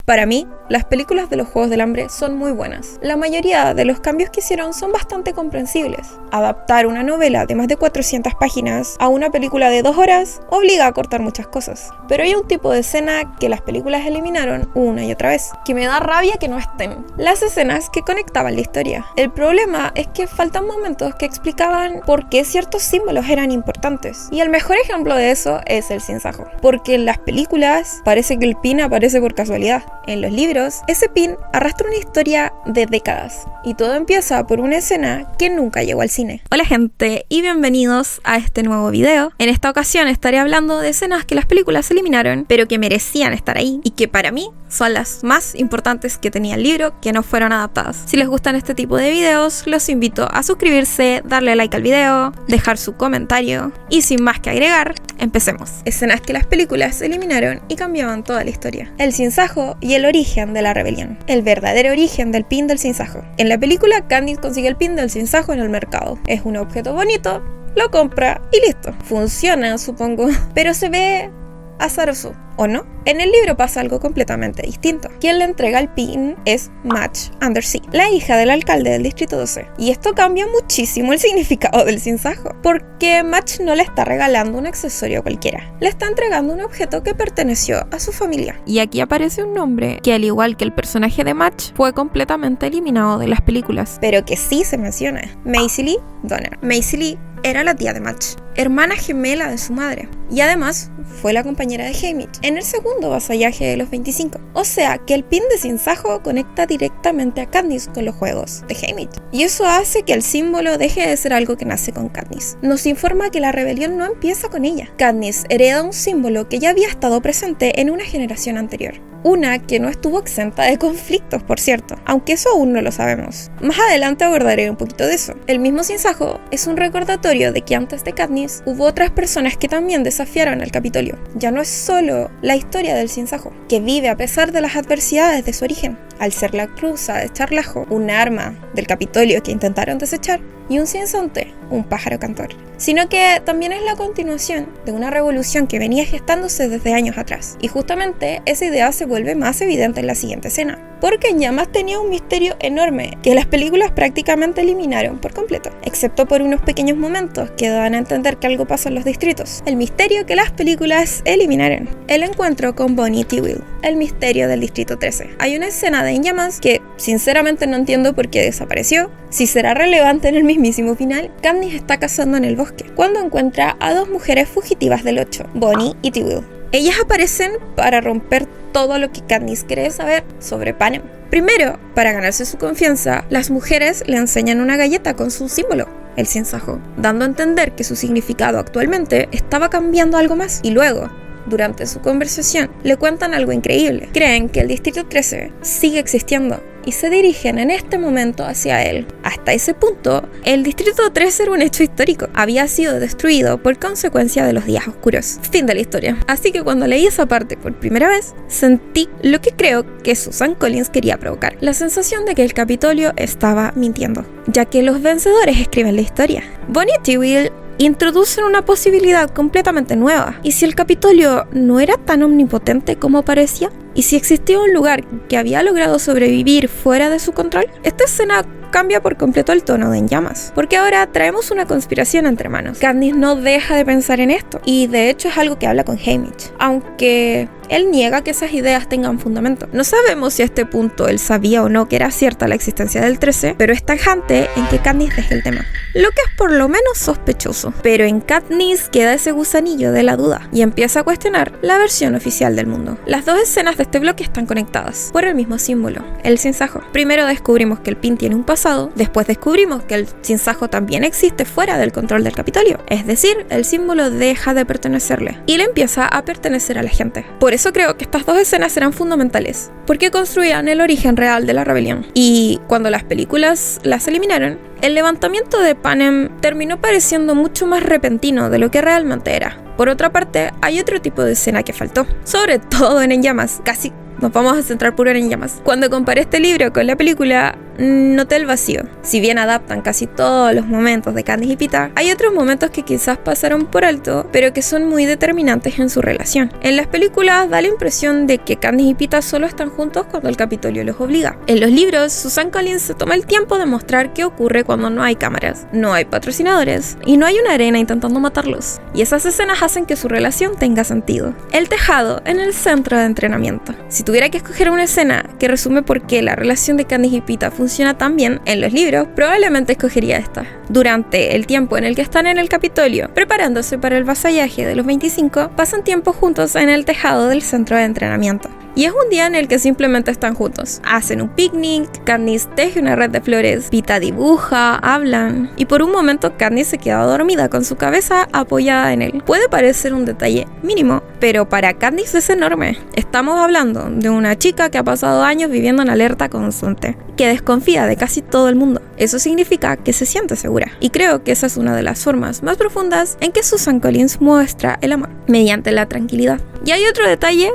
Para mí, las películas de los Juegos del Hambre son muy buenas. La mayoría de los cambios que hicieron son bastante comprensibles. Adaptar una novela de más de 400 páginas a una película de 2 horas obliga a cortar muchas cosas. Pero hay un tipo de escena que las películas eliminaron una y otra vez, que me da rabia que no estén. Las escenas que conectaban la historia. El problema es que faltan momentos que explicaban por qué ciertos símbolos eran importantes. Y el mejor ejemplo de eso es el sinsajo. Porque en las películas parece que el pin aparece por casualidad. En los libros, ese pin arrastra una historia de décadas. Y todo empieza por una escena que nunca llegó al cine. Hola gente, y bienvenidos a este nuevo video. En esta ocasión estaré hablando de escenas que las películas eliminaron, pero que merecían estar ahí, y que para mí son las más importantes que tenía el libro que no fueron adaptadas. Si les gustan este tipo de videos, los invito a suscribirse, darle like al video, dejar su comentario, y sin más que agregar, empecemos. Escenas que las películas eliminaron y cambiaban toda la historia. El sinsajo y el origen de la rebelión. El verdadero origen del pin del sinsajo. En la película, Katniss consigue el pin del sinsajo en el mercado. Es un objeto bonito, lo compra y listo. Funciona, supongo, pero se ve azaroso, ¿o no? En el libro pasa algo completamente distinto. Quien le entrega el pin es Madge Undersea, la hija del alcalde del Distrito 12. Y esto cambia muchísimo el significado del sinsajo, porque Madge no le está regalando un accesorio cualquiera. Le está entregando un objeto que perteneció a su familia. Y aquí aparece un nombre que, al igual que el personaje de Madge, fue completamente eliminado de las películas, pero que sí se menciona: Maisie Lee Donner. Maisie Lee era la tía de Madge, hermana gemela de su madre, y además fue la compañera de Haymitch en el segundo vasallaje de los 25. O sea que el pin de sinsajo conecta directamente a Katniss con los juegos de Haymitch, y eso hace que el símbolo deje de ser algo que nace con Katniss. Nos informa que la rebelión no empieza con ella. Katniss hereda un símbolo que ya había estado presente en una generación anterior. Una que no estuvo exenta de conflictos, por cierto, aunque eso aún no lo sabemos. Más adelante abordaré un poquito de eso. El mismo sinsajo es un recordatorio de que antes de Katniss hubo otras personas que también desafiaron al Capitolio. Ya no es solo la historia del sinsajo, que vive a pesar de las adversidades de su origen, al ser la cruza de Charlajo, un arma del Capitolio que intentaron desechar, y un sinsonte, un pájaro cantor, sino que también es la continuación de una revolución que venía gestándose desde años atrás. Y justamente esa idea se vuelve más evidente en la siguiente escena, porque En Llamas tenía un misterio enorme que las películas prácticamente eliminaron por completo, excepto por unos pequeños momentos que dan a entender que algo pasa en los distritos. El misterio que las películas eliminaron: el encuentro con Bonnie Tywell, el misterio del Distrito 13. Hay una escena de En Llamas que sinceramente no entiendo por qué desapareció, si será relevante en el mismísimo final. Katniss está cazando en el bosque cuando encuentra a 2 mujeres fugitivas del 8, Bonnie y Tywell. Ellas aparecen para romper todo lo que Katniss quiere saber sobre Panem. Primero, para ganarse su confianza, las mujeres le enseñan una galleta con su símbolo, el sinsajo, dando a entender que su significado actualmente estaba cambiando algo más. Y luego, durante su conversación, le cuentan algo increíble. Creen que el Distrito 13 sigue existiendo y se dirigen en este momento hacia él. Hasta ese punto, el Distrito 13 era un hecho histórico. Había sido destruido por consecuencia de los días oscuros. Fin de la historia. Así que cuando leí esa parte por primera vez, sentí lo que creo que Suzanne Collins quería provocar: la sensación de que el Capitolio estaba mintiendo, ya que los vencedores escriben la historia. Bonnie y Tywell introducen una posibilidad completamente nueva. ¿Y si el Capitolio no era tan omnipotente como parecía? ¿Y si existía un lugar que había logrado sobrevivir fuera de su control? Esta escena cambia por completo el tono de En Llamas, porque ahora traemos una conspiración entre manos. Katniss no deja de pensar en esto, y de hecho es algo que habla con Haymitch, aunque él niega que esas ideas tengan fundamento. No sabemos si a este punto él sabía o no que era cierta la existencia del 13, pero es tajante en que Katniss deje el tema, lo que es por lo menos sospechoso. Pero en Katniss queda ese gusanillo de la duda y empieza a cuestionar la versión oficial del mundo. Las 2 escenas de este bloque están conectadas por el mismo símbolo, el sinsajo. Primero descubrimos que el pin tiene un pasado, después descubrimos que el sinsajo también existe fuera del control del Capitolio, es decir, el símbolo deja de pertenecerle y le empieza a pertenecer a la gente. Por eso creo que estas 2 escenas eran fundamentales, porque construían el origen real de la rebelión. Y cuando las películas las eliminaron, el levantamiento de Panem terminó pareciendo mucho más repentino de lo que realmente era. Por otra parte, hay otro tipo de escena que faltó, sobre todo en Llamas. Casi nos vamos a centrar puro en Llamas. Cuando comparé este libro con la película, noté el vacío. Si bien adaptan casi todos los momentos de Katniss y Peeta, hay otros momentos que quizás pasaron por alto, pero que son muy determinantes en su relación. En las películas da la impresión de que Katniss y Peeta solo están juntos cuando el Capitolio los obliga. En los libros, Suzanne Collins se toma el tiempo de mostrar qué ocurre cuando no hay cámaras, no hay patrocinadores y no hay una arena intentando matarlos. Y esas escenas hacen que su relación tenga sentido. El tejado en el centro de entrenamiento. Si tuviera que escoger una escena que resume por qué la relación de Katniss y Peeta funciona tan bien en los libros, probablemente escogería esta. Durante el tiempo en el que están en el Capitolio, preparándose para el vasallaje de los 25, pasan tiempo juntos en el tejado del centro de entrenamiento. Y es un día en el que simplemente están juntos. Hacen un picnic, Katniss teje una red de flores, Peeta dibuja, hablan, y por un momento Katniss se queda dormida con su cabeza apoyada en él. Puede parecer un detalle mínimo, pero para Katniss es enorme. Estamos hablando de una chica que ha pasado años viviendo en alerta constante, que desconfía de casi todo el mundo. Eso significa que se siente segura. Y creo que esa es una de las formas más profundas en que Suzanne Collins muestra el amor, mediante la tranquilidad. Y hay otro detalle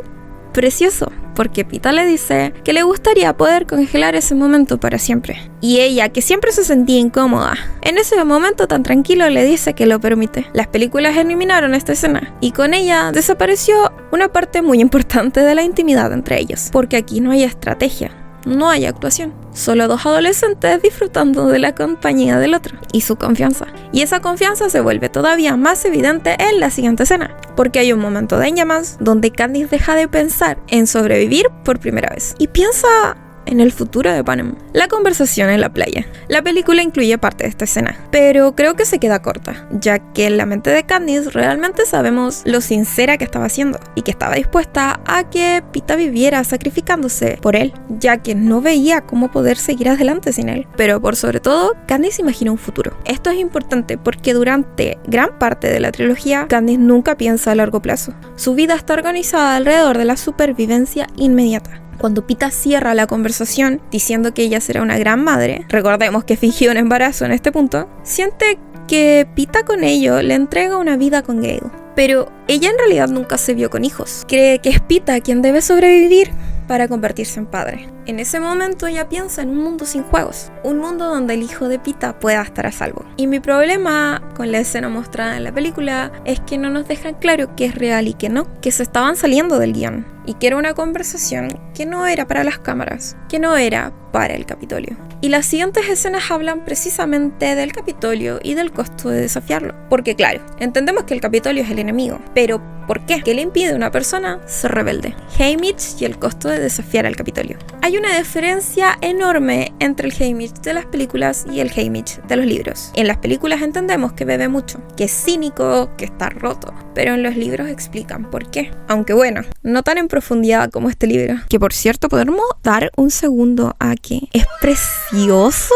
precioso, porque Peeta le dice que le gustaría poder congelar ese momento para siempre. Y ella, que siempre se sentía incómoda, en ese momento tan tranquilo le dice que lo permite. Las películas eliminaron esta escena y con ella desapareció una parte muy importante de la intimidad entre ellos, porque aquí no hay estrategia. No hay actuación, solo dos adolescentes disfrutando de la compañía del otro y su confianza. Y esa confianza se vuelve todavía más evidente en la siguiente escena, porque hay un momento de En Llamas donde Katniss deja de pensar en sobrevivir por primera vez y piensa en el futuro de Panem. La conversación en la playa. La película incluye parte de esta escena, pero creo que se queda corta, ya que en la mente de Katniss realmente sabemos lo sincera que estaba siendo y que estaba dispuesta a que Peeta viviera sacrificándose por él, ya que no veía cómo poder seguir adelante sin él. Pero por sobre todo, Katniss imagina un futuro. Esto es importante porque durante gran parte de la trilogía, Katniss nunca piensa a largo plazo. Su vida está organizada alrededor de la supervivencia inmediata. Cuando Peeta cierra la conversación diciendo que ella será una gran madre, recordemos que fingió un embarazo en este punto, siente que Peeta con ello le entrega una vida con Gale. Pero ella en realidad nunca se vio con hijos. Cree que es Peeta quien debe sobrevivir para convertirse en padre. En ese momento ella piensa en un mundo sin juegos, un mundo donde el hijo de Peeta pueda estar a salvo. Y mi problema con la escena mostrada en la película es que no nos dejan claro qué es real y qué no, que se estaban saliendo del guión y que era una conversación que no era para las cámaras, que no era para el Capitolio. Y las siguientes escenas hablan precisamente del Capitolio y del costo de desafiarlo. Porque claro, entendemos que el Capitolio es el enemigo, pero ¿por qué? ¿Qué le impide a una persona ser rebelde? Haymitch y el costo de desafiar al Capitolio. Hay una diferencia enorme entre el Haymitch de las películas y el Haymitch de los libros. En las películas entendemos que bebe mucho, que es cínico, que está roto, pero en los libros explican por qué. Aunque bueno, no tan en profundidad como este libro. Que por cierto, podemos dar un segundo aquí. Es precioso.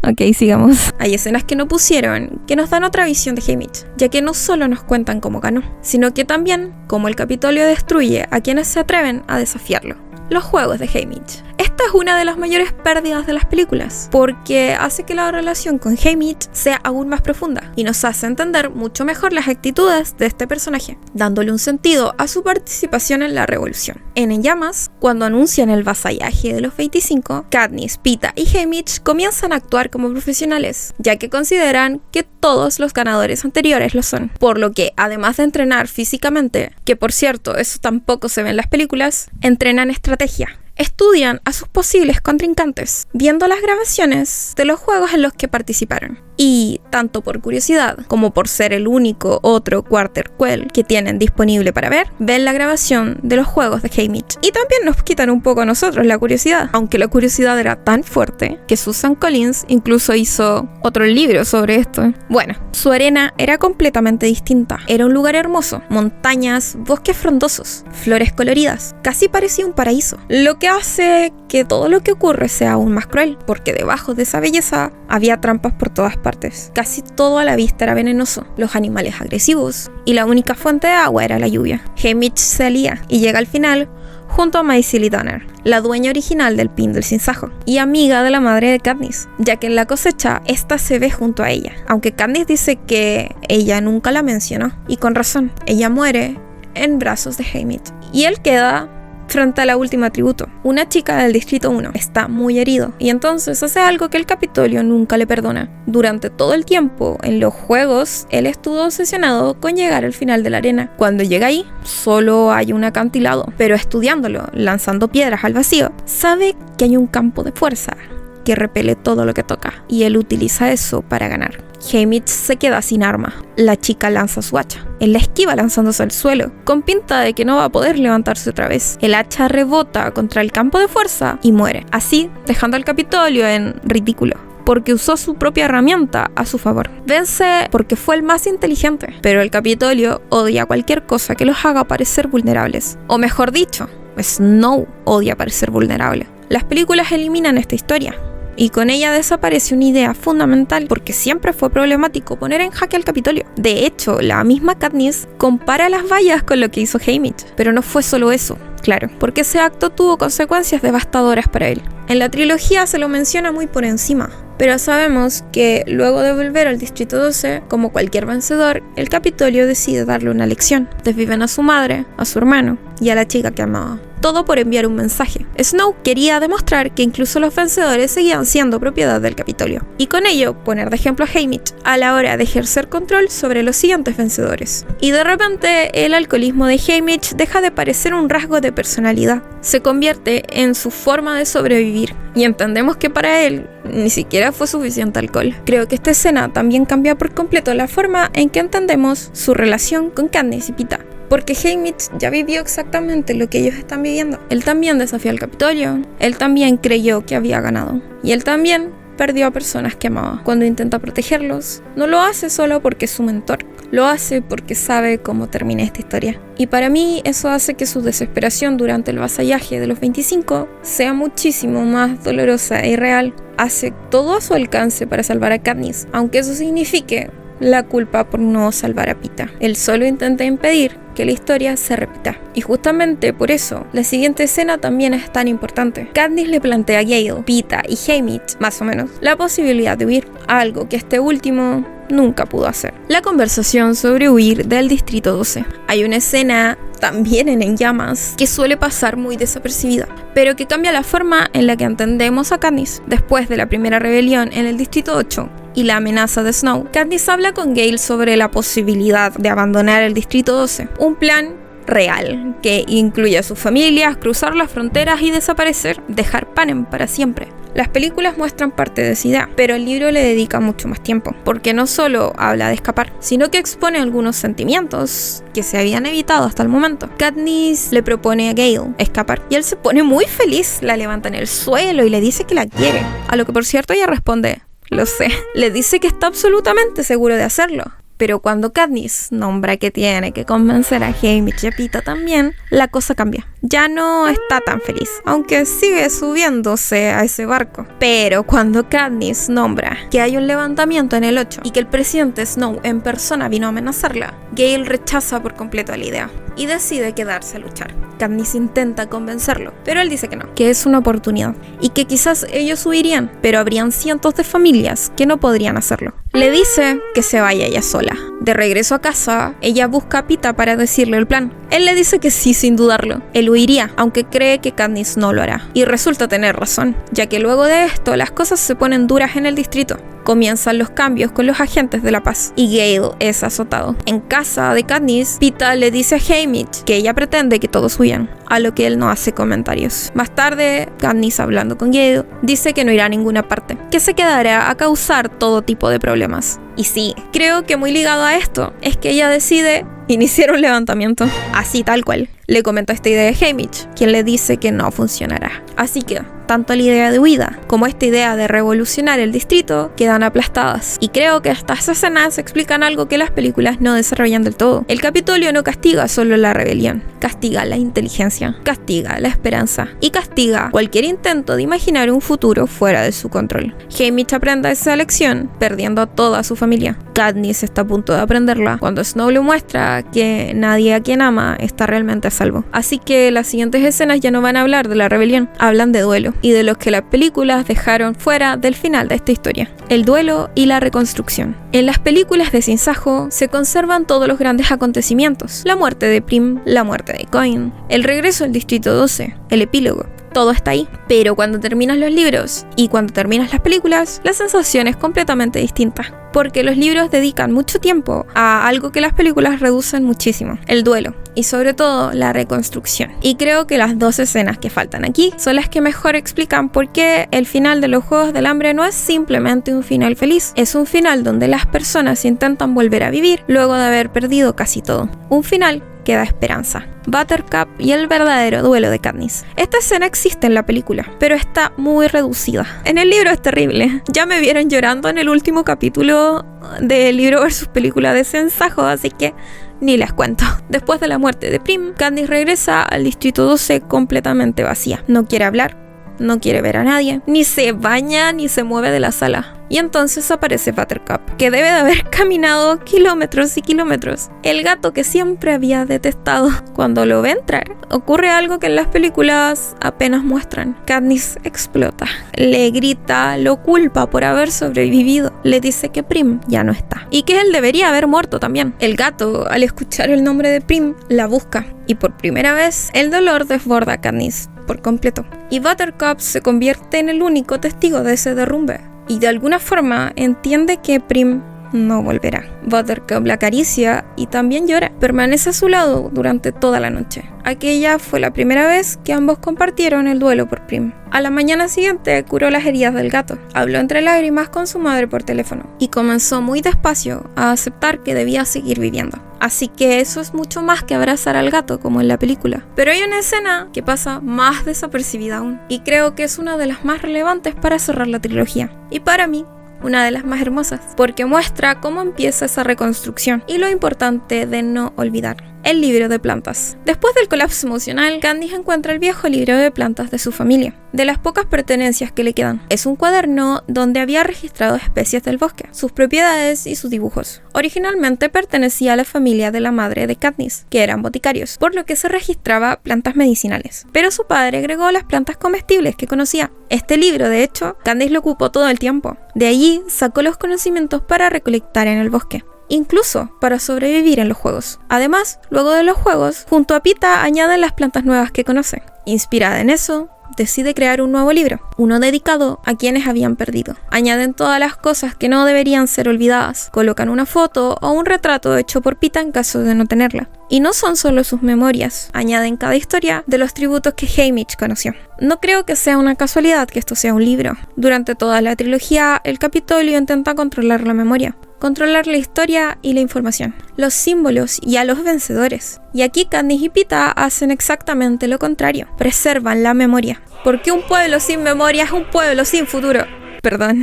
Ok, sigamos. Hay escenas que no pusieron, que nos dan otra visión de Haymitch, ya que no solo nos cuentan cómo ganó, sino que también cómo el Capitolio destruye a quienes se atreven a desafiarlo. Los juegos de Haymitch. Esta es una de las mayores pérdidas de las películas, porque hace que la relación con Haymitch sea aún más profunda y nos hace entender mucho mejor las actitudes de este personaje, dándole un sentido a su participación en la revolución. En Llamas, cuando anuncian el vasallaje de los 25, Katniss, Peeta y Haymitch comienzan a actuar como profesionales, ya que consideran que todos los ganadores anteriores lo son, por lo que, además de entrenar físicamente, que por cierto, eso tampoco se ve en las películas, entrenan estrategia. Estudian a sus posibles contrincantes, viendo las grabaciones de los juegos en los que participaron. Y, tanto por curiosidad como por ser el único otro Quarter Quell que tienen disponible para ver, ven la grabación de los juegos de Haymitch. Y también nos quitan un poco a nosotros la curiosidad, aunque la curiosidad era tan fuerte que Suzanne Collins incluso hizo otro libro sobre esto. Bueno, su arena era completamente distinta. Era un lugar hermoso, montañas, bosques frondosos, flores coloridas, casi parecía un paraíso. Lo que hace que todo lo que ocurre sea aún más cruel, porque debajo de esa belleza había trampas por todas partes. Casi todo a la vista era venenoso, los animales agresivos, y la única fuente de agua era la lluvia. Haymitch se alía y llega al final junto a Maisie Lee Donner, la dueña original del pin del sinsajo, y amiga de la madre de Katniss, ya que en la cosecha esta se ve junto a ella, aunque Katniss dice que ella nunca la mencionó, y con razón, ella muere en brazos de Haymitch, y él queda frente a la última tributo. Una chica del Distrito 1 está muy herido y entonces hace algo que el Capitolio nunca le perdona. Durante todo el tiempo en los juegos, él estuvo obsesionado con llegar al final de la arena. Cuando llega ahí, solo hay un acantilado, pero estudiándolo, lanzando piedras al vacío, sabe que hay un campo de fuerza que repele todo lo que toca, y él utiliza eso para ganar. Haymitch se queda sin arma. La chica lanza su hacha. Él la esquiva lanzándose al suelo, con pinta de que no va a poder levantarse otra vez. El hacha rebota contra el campo de fuerza y muere, así dejando al Capitolio en ridículo, porque usó su propia herramienta a su favor. Vence porque fue el más inteligente, pero el Capitolio odia cualquier cosa que los haga parecer vulnerables. O mejor dicho, Snow odia parecer vulnerable. Las películas eliminan esta historia, y con ella desaparece una idea fundamental, porque siempre fue problemático poner en jaque al Capitolio. De hecho, la misma Katniss compara las vallas con lo que hizo Haymitch, pero no fue solo eso, claro, porque ese acto tuvo consecuencias devastadoras para él. En la trilogía se lo menciona muy por encima, pero sabemos que luego de volver al Distrito 12, como cualquier vencedor, el Capitolio decide darle una lección. Desviven a su madre, a su hermano y a la chica que amaba. Todo por enviar un mensaje. Snow quería demostrar que incluso los vencedores seguían siendo propiedad del Capitolio, y con ello poner de ejemplo a Haymitch a la hora de ejercer control sobre los siguientes vencedores. Y de repente el alcoholismo de Haymitch deja de parecer un rasgo de personalidad, se convierte en su forma de sobrevivir, y entendemos que para él ni siquiera fue suficiente alcohol. Creo que esta escena también cambia por completo la forma en que entendemos su relación con Katniss y Peeta, porque Haymitch ya vivió exactamente lo que ellos están viviendo. Él también desafió al Capitolio, él también creyó que había ganado, y él también perdió a personas que amaba. Cuando intenta protegerlos, no lo hace solo porque es su mentor, lo hace porque sabe cómo termina esta historia. Y para mí eso hace que su desesperación durante el vasallaje de los 25 sea muchísimo más dolorosa e irreal. Hace todo a su alcance para salvar a Katniss, aunque eso signifique la culpa por no salvar a Peeta. Él solo intenta impedir que la historia se repita. Y justamente por eso, la siguiente escena también es tan importante. Katniss le plantea a Gale, Peeta y Haymitch, más o menos, la posibilidad de huir, algo que este último nunca pudo hacer. La conversación sobre huir del Distrito 12. Hay una escena también en llamas que suele pasar muy desapercibida, pero que cambia la forma en la que entendemos a Katniss. Después de la primera rebelión en el Distrito 8 y la amenaza de Snow, Katniss habla con Gale sobre la posibilidad de abandonar el Distrito 12, un plan real que incluye a sus familias, cruzar las fronteras y desaparecer, dejar Panem para siempre. Las películas muestran parte de esa idea, pero el libro le dedica mucho más tiempo, porque no solo habla de escapar, sino que expone algunos sentimientos que se habían evitado hasta el momento. Katniss le propone a Gale escapar, y él se pone muy feliz, la levanta en el suelo y le dice que la quiere, a lo que por cierto ella responde: lo sé. Le dice que está absolutamente seguro de hacerlo. Pero cuando Katniss nombra que tiene que convencer a Haymitch y a Peeta también, la cosa cambia. Ya no está tan feliz, aunque sigue subiéndose a ese barco. Pero cuando Katniss nombra que hay un levantamiento en el 8 y que el presidente Snow en persona vino a amenazarla, Gale rechaza por completo la idea y decide quedarse a luchar. Katniss intenta convencerlo, pero él dice que no, que es una oportunidad y que quizás ellos huirían, pero habrían cientos de familias que no podrían hacerlo. Le dice que se vaya ella sola. De regreso a casa, ella busca a Peeta para decirle el plan. Él le dice que sí, sin dudarlo. Él huiría, aunque cree que Katniss no lo hará. Y resulta tener razón, ya que luego de esto las cosas se ponen duras en el distrito. Comienzan los cambios con los agentes de la paz y Gale es azotado. En casa de Katniss, Peeta le dice a Haymitch que ella pretende que todos huyan, a lo que él no hace comentarios. Más tarde, Katniss, hablando con Gale, dice que no irá a ninguna parte, que se quedará a causar todo tipo de problemas. Y sí, creo que muy ligado a esto es que ella decide iniciar un levantamiento, así tal cual. Le comentó esta idea a Haymitch, quien le dice que no funcionará. Así que, tanto la idea de huida como esta idea de revolucionar el distrito quedan aplastadas. Y creo que estas escenas explican algo que las películas no desarrollan del todo. El Capitolio no castiga solo la rebelión, castiga la inteligencia, castiga la esperanza y castiga cualquier intento de imaginar un futuro fuera de su control. Haymitch aprende esa lección perdiendo a toda su familia. Katniss está a punto de aprenderla cuando Snow le muestra que nadie a quien ama está realmente salvo. Así que las siguientes escenas ya no van a hablar de la rebelión, hablan de duelo y de los que las películas dejaron fuera del final de esta historia: el duelo y la reconstrucción. En las películas de Sin Sajo se conservan todos los grandes acontecimientos: la muerte de Prim, la muerte de Coin, el regreso al Distrito 12, el epílogo. Todo está ahí, pero cuando terminas los libros y cuando terminas las películas, la sensación es completamente distinta, porque los libros dedican mucho tiempo a algo que las películas reducen muchísimo: el duelo y sobre todo la reconstrucción. Y creo que las dos escenas que faltan aquí son las que mejor explican por qué el final de los Juegos del Hambre no es simplemente un final feliz, es un final donde las personas intentan volver a vivir luego de haber perdido casi todo. Un final que da esperanza. Buttercup y el verdadero duelo de Katniss. Esta escena existe en la película, pero está muy reducida. En el libro es terrible. Ya me vieron llorando en el último capítulo del libro versus película de Sin Sajo, así que ni les cuento. Después de la muerte de Prim, Katniss regresa al Distrito 12 completamente vacía. No quiere hablar, no quiere ver a nadie, ni se baña ni se mueve de la sala. Y entonces aparece Buttercup, que debe de haber caminado kilómetros y kilómetros. El gato que siempre había detestado. Cuando lo ve entrar, ocurre algo que en las películas apenas muestran. Katniss explota, le grita, lo culpa por haber sobrevivido, le dice que Prim ya no está y que él debería haber muerto también. El gato, al escuchar el nombre de Prim, la busca y por primera vez el dolor desborda a Katniss por completo. Y Buttercup se convierte en el único testigo de ese derrumbe. Y de alguna forma entiende que Prim no volverá. Buttercup la acaricia y también llora. Permanece a su lado durante toda la noche. Aquella fue la primera vez que ambos compartieron el duelo por Prim. A la mañana siguiente curó las heridas del gato, habló entre lágrimas con su madre por teléfono y comenzó muy despacio a aceptar que debía seguir viviendo. Así que eso es mucho más que abrazar al gato como en la película. Pero hay una escena que pasa más desapercibida aún y creo que es una de las más relevantes para cerrar la trilogía. Y para mí, una de las más hermosas, porque muestra cómo empieza esa reconstrucción y lo importante de no olvidar: el libro de plantas. Después del colapso emocional, Katniss encuentra el viejo libro de plantas de su familia, de las pocas pertenencias que le quedan. Es un cuaderno donde había registrado especies del bosque, sus propiedades y sus dibujos. Originalmente pertenecía a la familia de la madre de Katniss, que eran boticarios, por lo que se registraba plantas medicinales. Pero su padre agregó las plantas comestibles que conocía. Este libro, de hecho, Katniss lo ocupó todo el tiempo. De allí sacó los conocimientos para recolectar en el bosque, incluso para sobrevivir en los juegos. Además, luego de los juegos, junto a Pita añaden las plantas nuevas que conoce. Inspirada en eso, decide crear un nuevo libro, uno dedicado a quienes habían perdido. Añaden todas las cosas que no deberían ser olvidadas, colocan una foto o un retrato hecho por Pita en caso de no tenerla. Y no son solo sus memorias, añaden cada historia de los tributos que Haymitch conoció. No creo que sea una casualidad que esto sea un libro. Durante toda la trilogía, el Capitolio intenta controlar la memoria, controlar la historia y la información, los símbolos y a los vencedores. Y aquí Katniss y Pita hacen exactamente lo contrario, preservan la memoria. Porque un pueblo sin memoria es un pueblo sin futuro.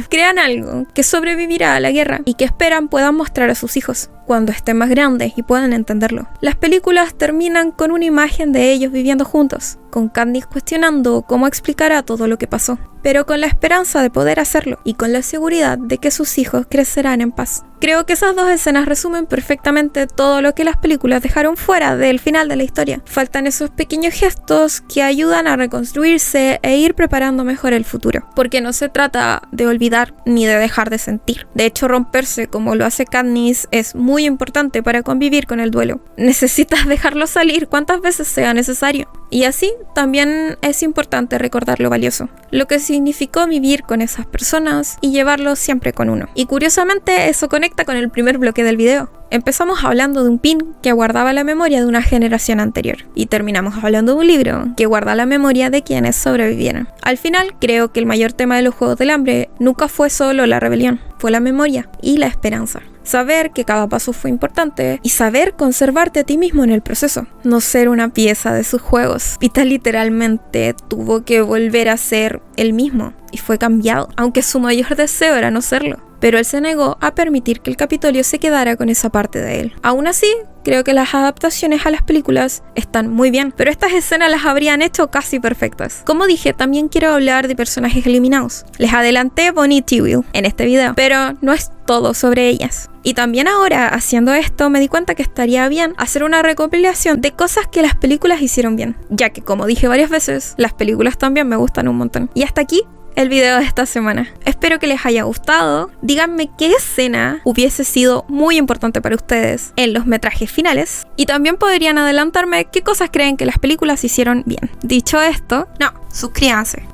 Crean algo que sobrevivirá a la guerra y que esperan puedan mostrar a sus hijos cuando estén más grandes y puedan entenderlo. Las películas terminan con una imagen de ellos viviendo juntos, con Katniss cuestionando cómo explicará todo lo que pasó, pero con la esperanza de poder hacerlo y con la seguridad de que sus hijos crecerán en paz. Creo que esas dos escenas resumen perfectamente todo lo que las películas dejaron fuera del final de la historia. Faltan esos pequeños gestos que ayudan a reconstruirse e ir preparando mejor el futuro, porque no se trata de olvidar ni de dejar de sentir. De hecho, romperse como lo hace Katniss es muy importante para convivir con el duelo. Necesitas dejarlo salir cuantas veces sea necesario. Y así también es importante recordar lo valioso, lo que significó vivir con esas personas y llevarlo siempre con uno. Y curiosamente eso conecta con el primer bloque del video. Empezamos hablando de un pin que guardaba la memoria de una generación anterior y terminamos hablando de un libro que guarda la memoria de quienes sobrevivieron. Al final, creo que el mayor tema de los Juegos del Hambre nunca fue solo la rebelión, fue la memoria y la esperanza. Saber que cada paso fue importante y saber conservarte a ti mismo en el proceso, no ser una pieza de sus juegos. Pita literalmente tuvo que volver a ser él mismo y fue cambiado, aunque su mayor deseo era no serlo. pero él se negó a permitir que el Capitolio se quedara con esa parte de él. Aún así, creo que las adaptaciones a las películas están muy bien, pero estas escenas las habrían hecho casi perfectas. Como dije, también quiero hablar de personajes eliminados. Les adelanté Bonnie y Tywin en este video, pero no es todo sobre ellas. Y también ahora, haciendo esto, me di cuenta que estaría bien hacer una recopilación de cosas que las películas hicieron bien, ya que, como dije varias veces, las películas también me gustan un montón. Y hasta aquí el video de esta semana. Espero que les haya gustado. Díganme qué escena hubiese sido muy importante para ustedes en los metrajes finales. Y también podrían adelantarme qué cosas creen que las películas hicieron bien. Dicho esto, suscríbanse.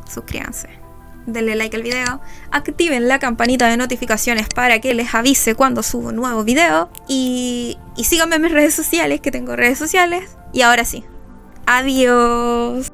Denle like al video, activen la campanita de notificaciones para que les avise cuando subo un nuevo video. Y síganme en mis redes sociales, que tengo redes sociales. Y ahora sí, adiós.